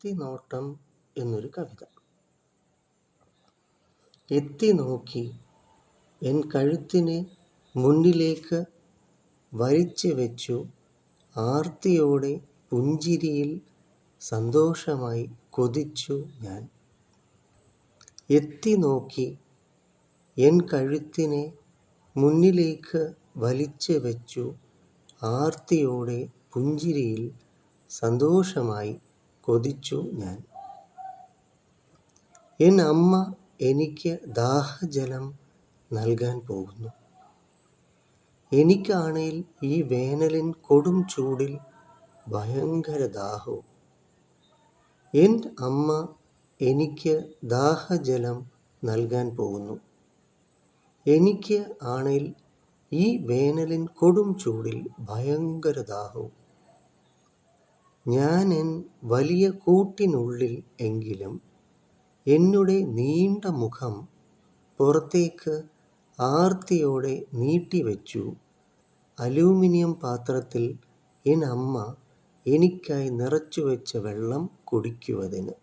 എത്തിനോട്ടം എന്നൊരു കവിത. എത്തി നോക്കി എൻ കഴുത്തിനെ മുന്നിലേക്ക് വലിച്ചു വെച്ചു, ആർത്തിയോടെ പുഞ്ചിരിയിൽ സന്തോഷമായി കൊതിച്ചു ഞാൻ. എത്തി നോക്കി എൻ കഴുത്തിനെ മുന്നിലേക്ക് വലിച്ചു വെച്ചു, ആർത്തിയോടെ പുഞ്ചിരിയിൽ സന്തോഷമായി കൊതിച്ചു ഞാൻ. എൻ അമ്മ എനിക്ക് ദാഹജലം നൽകാൻ പോകുന്നു. എനിക്കാണേൽ ഈ വേനലിൻ കൊടും ചൂടിൽ ഭയങ്കര ദാഹവും. എൻ അമ്മ എനിക്ക് ദാഹജലം നൽകാൻ പോകുന്നു. എനിക്ക് ആണേൽ ഈ വേനലിൻ കൊടും ചൂടിൽ ഭയങ്കര ദാഹവും. ഞാൻ എൻ വലിയ കൂട്ടിനുള്ളിൽ എങ്കിലും എന്നുടെ നീണ്ട മുഖം പുറത്തേക്ക് ആർത്തിയോടെ നീട്ടിവെച്ചു, അലൂമിനിയം പാത്രത്തിൽ എൻ അമ്മ എനിക്കായി നിറച്ചുവെച്ച വെള്ളം കുടിക്കുവതിന്.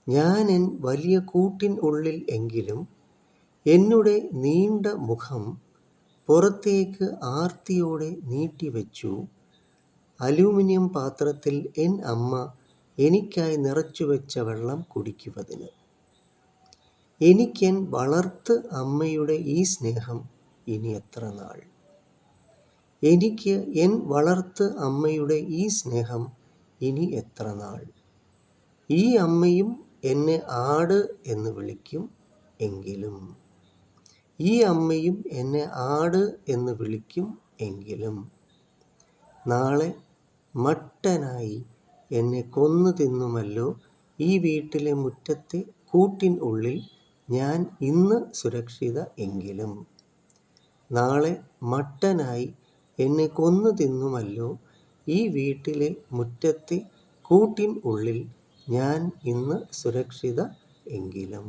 ഞാൻ എൻ വലിയ കൂട്ടിൻ ഉള്ളിൽ എങ്കിലും എന്നുടെ നീണ്ട മുഖം പുറത്തേക്ക് ആർത്തിയോടെ നീട്ടിവെച്ചു, അലൂമിനിയം പാത്രത്തിൽ എൻ അമ്മ എനിക്കായി നിറച്ചുവെച്ച വെള്ളം കുടിക്കുവതിന്. എനിക്കെൻ വളർത്ത് അമ്മയുടെ ഈ സ്നേഹം ഇനി എത്ര നാൾ? എനിക്ക് എൻ വളർത്ത് അമ്മയുടെ ഈ സ്നേഹം ഇനി എത്ര നാൾ? ഈ അമ്മയും എന്നെ ആട് എന്ന് വിളിക്കും എങ്കിലും. ഈ അമ്മയും എന്നെ ആട് എന്ന് വിളിക്കും എങ്കിലും. നാളെ മട്ടനായി എന്നെ കൊന്നു തിന്നുമല്ലോ ഈ വീട്ടിലെ മുറ്റത്തെ കൂട്ടിൻ ഉള്ളിൽ ഞാൻ ഇന്ന് സുരക്ഷിത എങ്കിലും. നാളെ മട്ടനായി എന്നെ കൊന്നു തിന്നുമല്ലോ ഈ വീട്ടിലെ മുറ്റത്തെ കൂട്ടിൻ ഉള്ളിൽ ഞാൻ ഇന്ന് സുരക്ഷിത എങ്കിലും.